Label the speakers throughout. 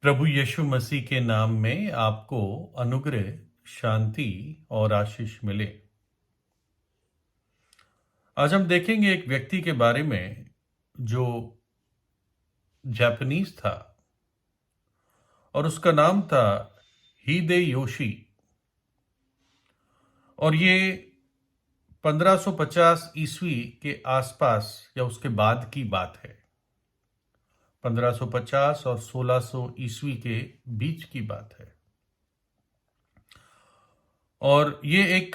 Speaker 1: प्रभु यीशु मसीह के नाम में आपको अनुग्रह, शांति और आशीष मिले। आज हम देखेंगे एक व्यक्ति के बारे में जो जापानीज था और उसका नाम था हिदेयोशी। और ये 1550 ईस्वी के आसपास या उसके बाद की बात है। 1550 और 1600 ईस्वी के बीच की बात है। और ये एक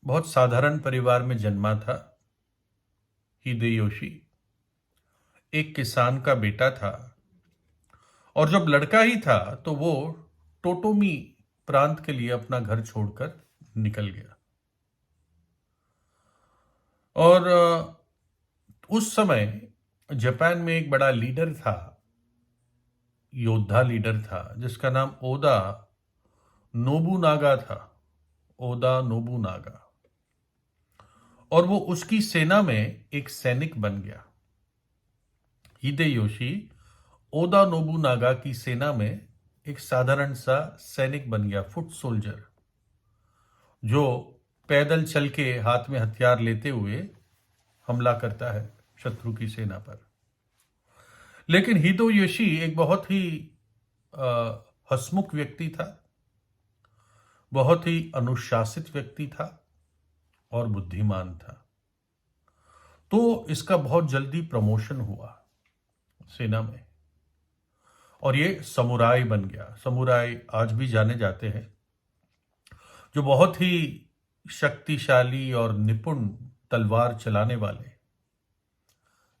Speaker 1: बहुत साधारण परिवार में जन्मा था। हिदेयोशी एक किसान का बेटा था और जब लड़का ही था तो वो टोटोमी प्रांत के लिए अपना घर छोड़कर निकल गया। और उस समय जापान में एक बड़ा लीडर था, योद्धा लीडर था, जिसका नाम ओदा नोबुनागा था। ओदा नोबुनागा। और वो उसकी सेना में एक सैनिक बन गया। हिदेयोशी ओदा नोबुनागा की सेना में एक साधारण सा सैनिक बन गया, फुट सोल्जर, जो पैदल चल के हाथ में हथियार लेते हुए हमला करता है शत्रु की सेना पर। लेकिन हिदेयोशी एक बहुत ही हंसमुख व्यक्ति था, बहुत ही अनुशासित व्यक्ति था और बुद्धिमान था। तो इसका बहुत जल्दी प्रमोशन हुआ सेना में और ये समुराई बन गया। समुराई आज भी जाने जाते हैं, जो बहुत ही शक्तिशाली और निपुण तलवार चलाने वाले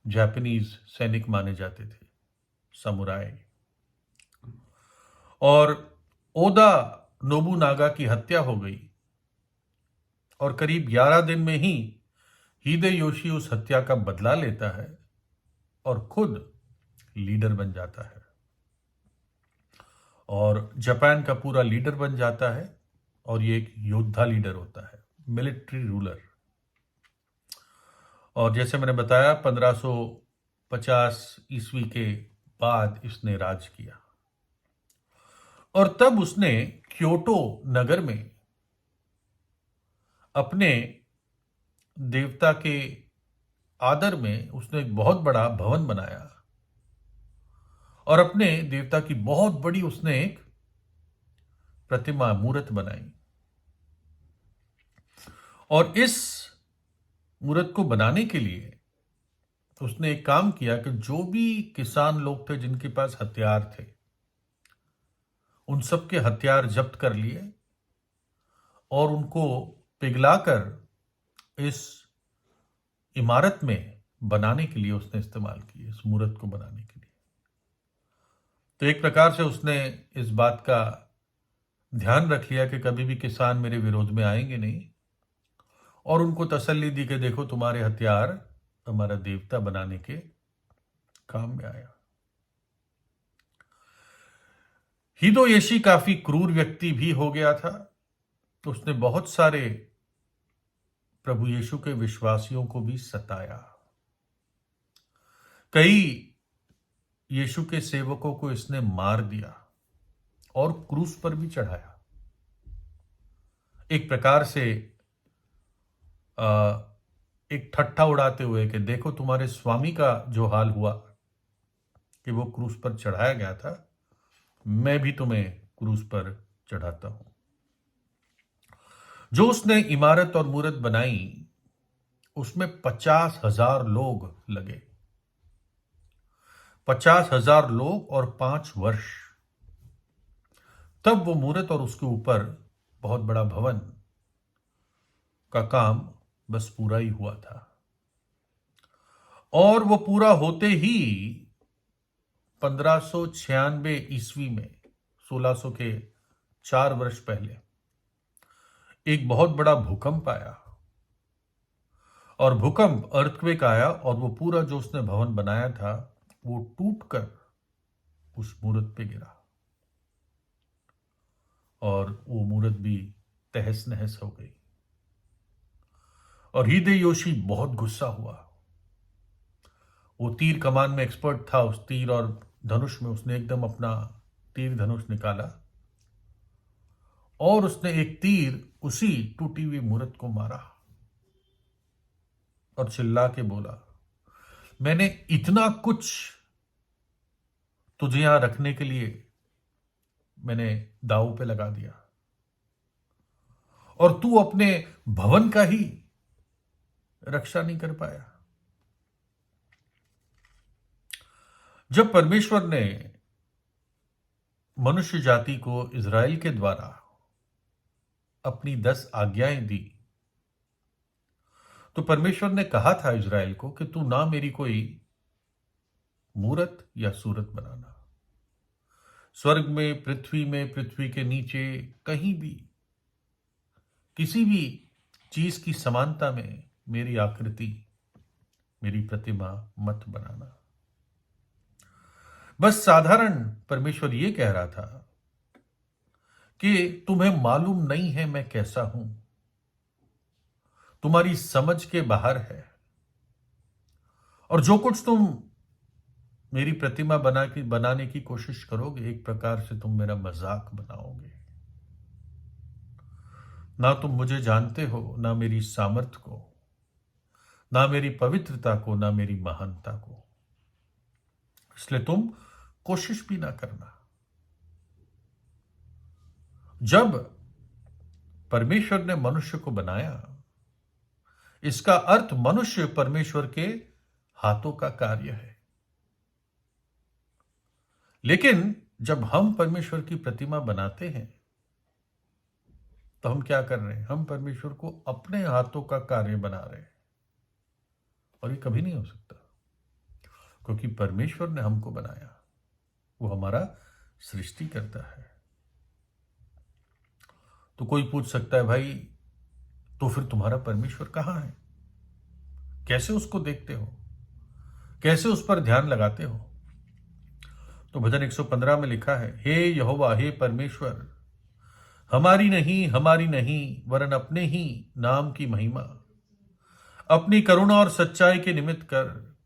Speaker 1: जापानीज सैनिक माने जाते थे, समुराई। और ओदा नोबुनागा की हत्या हो गई और करीब 11 दिन में ही हिदेयोशी उस हत्या का बदला लेता है और खुद लीडर बन जाता है और जापान का पूरा लीडर बन जाता है। और ये एक योद्धा लीडर होता है, मिलिट्री रूलर। और जैसे मैंने बताया 1550 ईस्वी के बाद इसने राज किया और तब उसने क्योटो नगर में अपने देवता के आदर में उसने एक बहुत बड़ा भवन बनाया और अपने देवता की बहुत बड़ी उसने एक प्रतिमा, मूर्त बनाई। और इस मूर्त को बनाने के लिए उसने एक काम किया कि जो भी किसान लोग थे जिनके पास हथियार थे, उन सब के हथियार जब्त कर लिए और उनको पिघलाकर इस इमारत में बनाने के लिए उसने इस्तेमाल किए, इस मूर्त को बनाने के लिए। तो एक प्रकार से उसने इस बात का ध्यान रख लिया कि कभी भी किसान मेरे विरोध में आएंगे नहीं, और उनको तसल्ली दी कि देखो तुम्हारे हथियार हमारा देवता बनाने के काम में आया। हिदेयोशी काफी क्रूर व्यक्ति भी हो गया था। तो उसने बहुत सारे प्रभु यीशु के विश्वासियों को भी सताया। कई यीशु के सेवकों को इसने मार दिया और क्रूस पर भी चढ़ाया। एक प्रकार से एक ठट्ठा उड़ाते हुए कि देखो तुम्हारे स्वामी का जो हाल हुआ कि वो क्रूस पर चढ़ाया गया था, मैं भी तुम्हें क्रूस पर चढ़ाता हूं। जो उसने इमारत और मूर्त बनाई उसमें 50,000 लोग लगे। 50,000 लोग और 5 वर्ष, तब वो मूर्त और उसके ऊपर बहुत बड़ा भवन का काम बस पूरा ही हुआ था। और वो पूरा होते ही 1596 ईस्वी में, 1600 के 4 वर्ष पहले, एक बहुत बड़ा भूकंप आया। और भूकंप, अर्थक्वेक आया और वो पूरा जो उसने भवन बनाया था वो टूटकर उस मूर्त पे गिरा और वो मूर्त भी तहस नहस हो गई। और हिदेयोशी बहुत गुस्सा हुआ। वो तीर कमान में एक्सपर्ट था, उस तीर और धनुष में उसने एकदम अपना तीर धनुष निकाला और उसने एक तीर उसी टूटी हुई मूरत को मारा और चिल्ला के बोला, मैंने इतना कुछ तुझे यहां रखने के लिए मैंने दांव पे लगा दिया और तू अपने भवन का ही रक्षा नहीं कर पाया। जब परमेश्वर ने मनुष्य जाति को इज़राइल के द्वारा अपनी 10 आज्ञाएं दी, तो परमेश्वर ने कहा था इज़राइल को कि तू ना मेरी कोई मूरत या सूरत बनाना, स्वर्ग में, पृथ्वी के नीचे, कहीं भी किसी भी चीज की समानता में मेरी आकृति, मेरी प्रतिमा मत बनाना। बस साधारण परमेश्वर ये कह रहा था कि तुम्हें मालूम नहीं है मैं कैसा हूं, तुम्हारी समझ के बाहर है, और जो कुछ तुम मेरी प्रतिमा बनाने की कोशिश करोगे, एक प्रकार से तुम मेरा मजाक बनाओगे। ना तुम मुझे जानते हो, ना मेरी सामर्थ्य को, ना मेरी पवित्रता को, ना मेरी महानता को, इसलिए तुम कोशिश भी ना करना। जब परमेश्वर ने मनुष्य को बनाया, इसका अर्थ मनुष्य परमेश्वर के हाथों का कार्य है। लेकिन जब हम परमेश्वर की प्रतिमा बनाते हैं तो हम क्या कर रहे हैं? हम परमेश्वर को अपने हाथों का कार्य बना रहे हैं, और ये कभी नहीं हो सकता, क्योंकि परमेश्वर ने हमको बनाया, वो हमारा सृष्टि करता है। तो कोई पूछ सकता है, भाई तो फिर तुम्हारा परमेश्वर कहां है? कैसे उसको देखते हो? कैसे उस पर ध्यान लगाते हो? तो भजन 115 में लिखा है, हे यहोवा, हे परमेश्वर, हमारी नहीं वरन अपने ही नाम की महिमा अपनी करुणा और सच्चाई के निमित्त कर।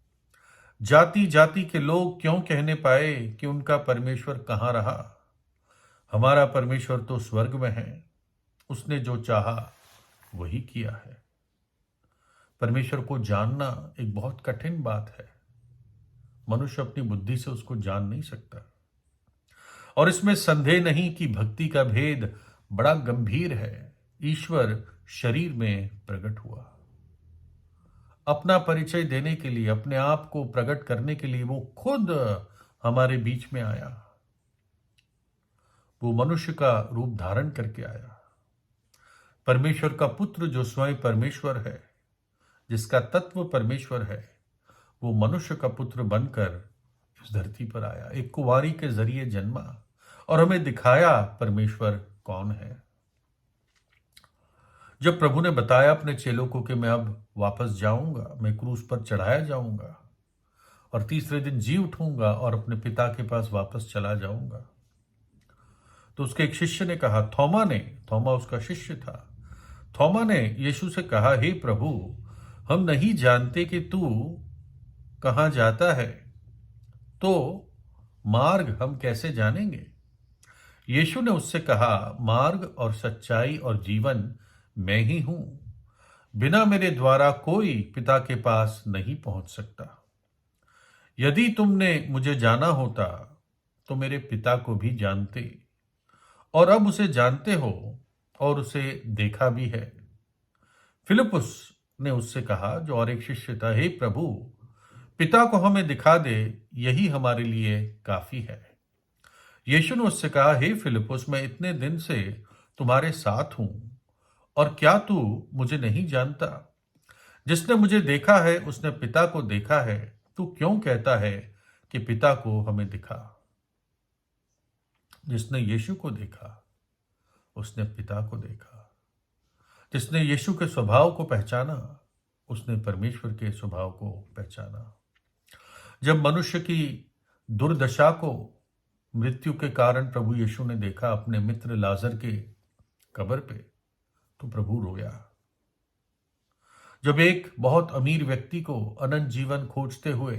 Speaker 1: जाति जाति के लोग क्यों कहने पाए कि उनका परमेश्वर कहां रहा? हमारा परमेश्वर तो स्वर्ग में है, उसने जो चाहा वही किया है। परमेश्वर को जानना एक बहुत कठिन बात है, मनुष्य अपनी बुद्धि से उसको जान नहीं सकता, और इसमें संदेह नहीं कि भक्ति का भेद बड़ा गंभीर है। ईश्वर शरीर में प्रकट हुआ, अपना परिचय देने के लिए, अपने आप को प्रकट करने के लिए वो खुद हमारे बीच में आया। वो मनुष्य का रूप धारण करके आया। परमेश्वर का पुत्र जो स्वयं परमेश्वर है, जिसका तत्व परमेश्वर है, वो मनुष्य का पुत्र बनकर इस धरती पर आया, एक कुंवारी के जरिए जन्मा और हमें दिखाया परमेश्वर कौन है। जब प्रभु ने बताया अपने चेलों को कि मैं अब वापस जाऊंगा, मैं क्रूस पर चढ़ाया जाऊंगा और तीसरे दिन जी उठूंगा और अपने पिता के पास वापस चला जाऊंगा, तो उसके एक शिष्य ने कहा, थोमा उसका शिष्य था, थोमा ने यीशु से कहा, हे प्रभु, हम नहीं जानते कि तू कहां जाता है, तो मार्ग हम कैसे जानेंगे? यीशु ने उससे कहा, मार्ग और सच्चाई और जीवन मैं ही हूं, बिना मेरे द्वारा कोई पिता के पास नहीं पहुंच सकता। यदि तुमने मुझे जाना होता तो मेरे पिता को भी जानते, और अब उसे जानते हो और उसे देखा भी है। फिलिप्पुस ने उससे कहा, जो और एक शिष्य था, हे प्रभु, पिता को हमें दिखा दे, यही हमारे लिए काफी है। यीशु ने उससे कहा, हे फिलिप्पुस, मैं इतने दिन से तुम्हारे साथ हूं और क्या तू मुझे नहीं जानता? जिसने मुझे देखा है उसने पिता को देखा है। तू क्यों कहता है कि पिता को हमें दिखा? जिसने यीशु को देखा उसने पिता को देखा। जिसने यीशु के स्वभाव को पहचाना उसने परमेश्वर के स्वभाव को पहचाना। जब मनुष्य की दुर्दशा को, मृत्यु के कारण प्रभु यीशु ने देखा अपने मित्र लाजर के कब्र पे, तो प्रभु रोया। जब एक बहुत अमीर व्यक्ति को अनंत जीवन खोजते हुए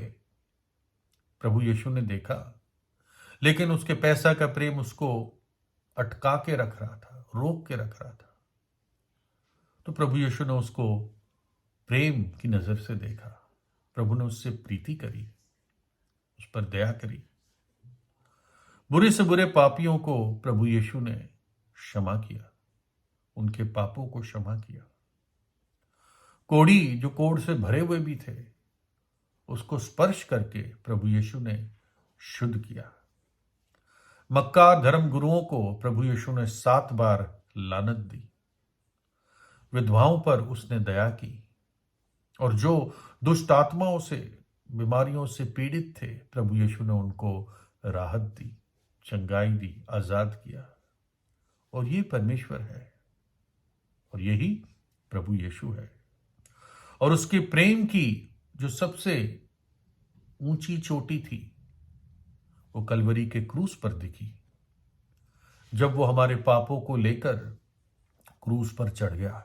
Speaker 1: प्रभु यीशु ने देखा, लेकिन उसके पैसा का प्रेम उसको अटका के रख रहा था, रोक के रख रहा था। तो प्रभु यीशु ने उसको प्रेम की नजर से देखा। प्रभु ने उससे प्रीति करी, उस पर दया करी। बुरे से बुरे पापियों को प्रभु यीशु ने क्षमा किया, उनके पापों को क्षमा किया। कोढ़ी जो कोढ़ से भरे हुए भी थे, उसको स्पर्श करके प्रभु यीशु ने शुद्ध किया। मक्कार धर्म गुरुओं को प्रभु यीशु ने 7 बार लानत दी। विधवाओं पर उसने दया की, और जो दुष्ट आत्माओं से, बीमारियों से पीड़ित थे, प्रभु यीशु ने उनको राहत दी, चंगाई दी, आजाद किया। और ये परमेश्वर है, और यही प्रभु यीशु है। और उसके प्रेम की जो सबसे ऊंची चोटी थी, वो कलवरी के क्रूस पर दिखी, जब वो हमारे पापों को लेकर क्रूस पर चढ़ गया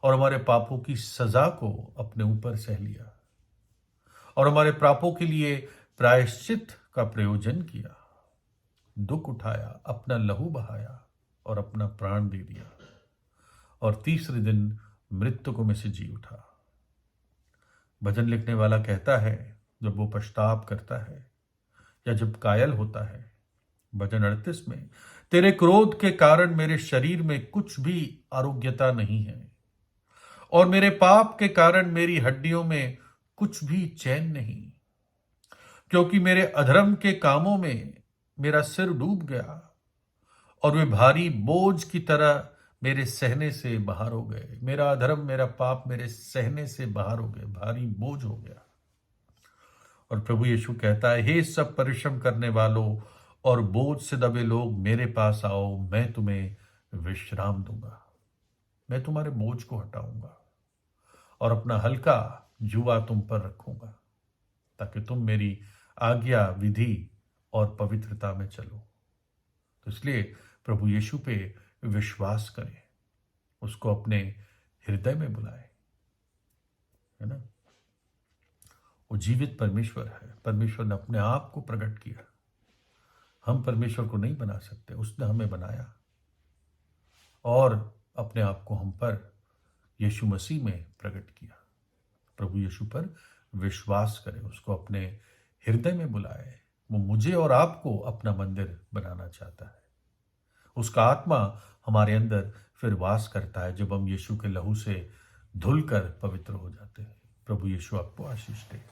Speaker 1: और हमारे पापों की सजा को अपने ऊपर सह लिया, और हमारे पापों के लिए प्रायश्चित का प्रयोजन किया, दुख उठाया, अपना लहू बहाया और अपना प्राण दे दिया, और तीसरे दिन मृतकों में से जी उठा। भजन लिखने वाला कहता है, जब वो पश्चाताप करता है या जब कायल होता है, भजन 38 में, तेरे क्रोध के कारण मेरे शरीर में कुछ भी आरोग्यता नहीं है, और मेरे पाप के कारण मेरी हड्डियों में कुछ भी चैन नहीं, क्योंकि मेरे अधर्म के कामों में मेरा सिर डूब गया, और वे भारी बोझ की तरह मेरे सहने से बाहर हो गए। मेरा अधर्म, मेरा पाप मेरे सहने से बाहर हो गए, भारी बोझ हो गया। और प्रभु यीशु कहता है, हे सब परिश्रम करने वालों और बोझ से दबे लोग, मेरे पास आओ, मैं तुम्हें विश्राम दूंगा। मैं तुम्हारे बोझ को हटाऊंगा और अपना हल्का जुआ तुम पर रखूंगा, ताकि तुम मेरी आज्ञा, विधि और पवित्रता में चलो। तो इसलिए प्रभु यीशु पे विश्वास करें, उसको अपने हृदय में बुलाएं, है ना। वो जीवित परमेश्वर है। परमेश्वर ने अपने आप को प्रकट किया। हम परमेश्वर को नहीं बना सकते, उसने हमें बनाया और अपने आप को हम पर यीशु मसीह में प्रकट किया। प्रभु यीशु पर विश्वास करें, उसको अपने हृदय में बुलाए। वो मुझे और आपको अपना मंदिर बनाना चाहता है। उसका आत्मा हमारे अंदर फिर वास करता है जब हम यीशु के लहू से धुलकर पवित्र हो जाते हैं। प्रभु यीशु आपको आशीष दे।